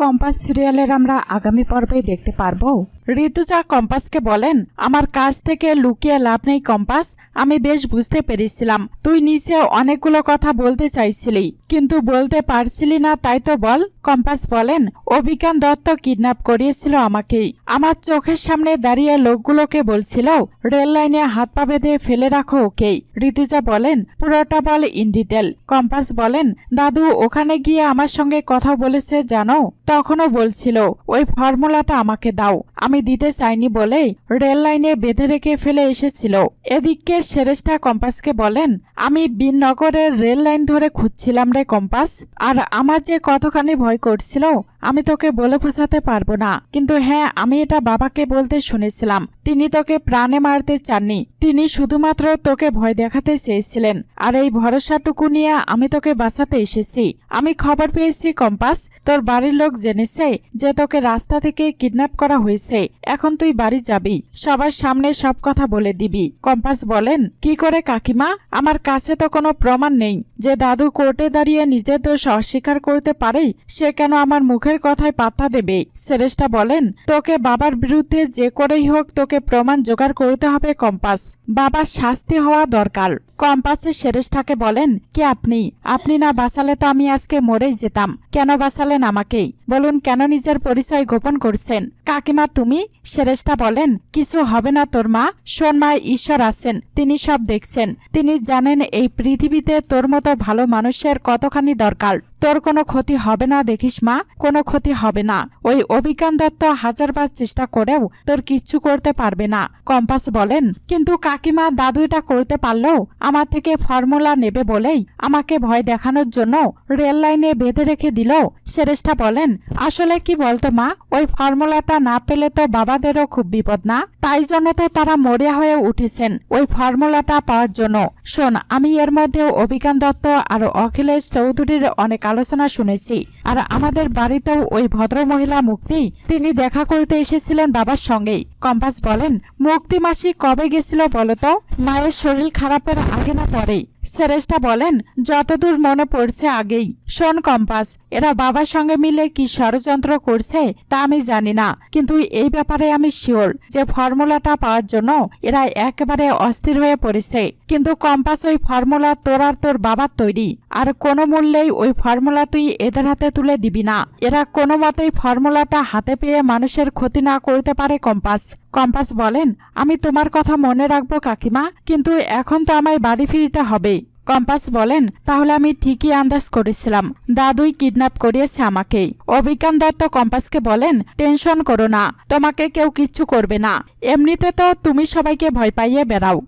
Compass সিরিয়ালের আমরা আগামী পর্বে দেখতে পারবো ঋতুজা কম্পাসকে বলেন, আমার কাছ থেকে লুকিয়ে লাভ নেই কম্পাস। আমি বেশ বুঝতে পেরেছিলাম তুই নিচে অনেকগুলো কথা বলতে চাইছিলি, কিন্তু বলতে পারছিলি না, তাই তো বল। কম্পাস বলেন, অভিজ্ঞান দত্ত কিডন্যাপ করিয়েছিল আমাকেই। আমার চোখের সামনে দাঁড়িয়ে লোকগুলোকে বলছিল রেল লাইনে হাত পা বেঁধে ফেলে রাখো ওকেই। ঋতুজা বলেন, পুরোটা বল ইন ডিটেল। কম্পাস বলেন, দাদু ওখানে গিয়ে আমার সঙ্গে কথা বলেছে জানো, তখনও বলছিল ওই ফর্মুলাটা আমাকে দাও, আমি দিতে চাইনি বলে রেল লাইনে বেঁধে রেখে ফেলে এসেছিল। এদিকে সেরেস্টা কম্পাসকে বলেন, আমি বিননগরের রেল লাইন ধরে খুঁজছিলাম রে কম্পাস, আর আমার যে কতখানি ভয় করছিল আমি তোকে বলে বোঝাতে পারবো না। কিন্তু হ্যাঁ, আমি এটা বাবাকে বলতে শুনেছিলাম, তিনি তোকে প্রাণে মারতে চাননি, তিনি শুধুমাত্র তোকে ভয় দেখাতে চেয়েছিলেন। আর এই ভরসাটুকু নিয়ে আমি তোকে বাঁচাতে এসেছি। আমি খবর পেয়েছি কম্পাস, তোর বাড়ির লোক জেনেছে যে তোকে রাস্তা থেকে কিডন্যাপ করা হয়েছে। এখন তুই বাড়ি যাবি, সবার সামনে সব কথা বলে দিবি। কম্পাস বলেন, কি করে কাকিমা? আমার কাছে তো কোনো প্রমাণ নেই যে দাদু কোর্টে দাঁড়িয়ে নিজের দোষ অস্বীকার করতে পারে। সে কেন আমার মুখের কথায় পাত্তা দেবে? সেরেস্টা বলেন, তোকে বাবার বিরুদ্ধে যে করেই হোক তোকে প্রমাণ জোগাড় করতে হবে কম্পাস, বাবার শাস্তি হওয়া দরকার। কম্পাসের সেরেস্টাকে বলেন, কি আপনি না বাঁচালে তো আমি আজকে মরেই যেতাম। কেন বাঁচালেন আমাকে? বলুন, কেন নিজের পরিচয় গোপন করছেন? কাকিমা তুমি? সেরেস্টা বলেন, কিছু হবে না তোর মা। শোন মা, ঈশ্বর আছেন, তিনি সব দেখছেন। তিনি জানেন এই পৃথিবীতে তোর মতো ভালো মানুষের কতখানি দরকার। তোর কোনো ক্ষতি হবে না, দেখিস মা, কোনো ক্ষতি হবে না। ওই অভিজ্ঞান দত্ত হাজারবার চেষ্টা করেও তোর কিচ্ছু করতে পারবে না। কম্পাস বলেন, কিন্তু কাকিমা দাদু এটা করতে পারলো আমার থেকে ফর্মুলা নেবে বলেই আমাকে ভয় দেখানোর জন্য রেল লাইনে বেঁধে রেখে দিল। সেরেস্টা বলেন, আসলে কি বলতো মা, ওই ফর্মুলাটা না পেলে তো বাবাদেরও খুব বিপদ না? তাই জন্য তো তারা মরিয়া হয়ে উঠেছেন ওই ফর্মুলাটা পাওয়ার জন্য। শোন, আমি এর মধ্যে অভিজ্ঞান দত্ত আর অখিলেশ চৌধুরীর অনেক আলোচনা শুনেছি। আর আমাদের বাড়িতেও ওই ভদ্র মহিলা মুক্তি, তিনি দেখা করতে এসেছিলেন বাবার সঙ্গেই। কম্পাস বলেন, মুক্তি মাসি কবে গেছিল বলতো? মায়ের শরীর খারাপের আগে না পরেই? সেরেস্টা বলেন, যতদূর মনে পড়ছে আগেই। শোন কম্পাস, এরা বাবার সঙ্গে মিলে কি ষড়যন্ত্র করছে তা আমি জানি না, কিন্তু এই ব্যাপারে আমি শিওর যে ফর্মুলাটা পাওয়ার জন্য এরা একেবারে অস্থির হয়ে পড়েছে। কিন্তু কম্পাস, ওই ফর্মুলা তোর আর তোর বাবার তৈরি, আর কোনো মূল্যেই ওই ফর্মুলা তুই এদের হাতে তুলে দিবি না। এরা কোনো মতেই ফর্মুলাটা হাতে পেয়ে মানুষের ক্ষতি না করতে পারে কম্পাস। কম্পাস বলেন, আমি তোমার কথা মনে রাখবো কাকিমা, কিন্তু এখন তো আমায় বাড়ি ফিরতে হবে। কম্পাস বলেন, তাহলে আমি ঠিকই আন্দাজ করেছিলাম, দাদুই কিডন্যাপ করিয়েছে আমাকে। অভিজ্ঞান দত্ত কম্পাসকে বলেন, টেনশন করো না, তোমাকে কেউ কিচ্ছু করবে না। এমনিতে তো তুমি সবাইকে ভয় পাইয়ে বেড়াও।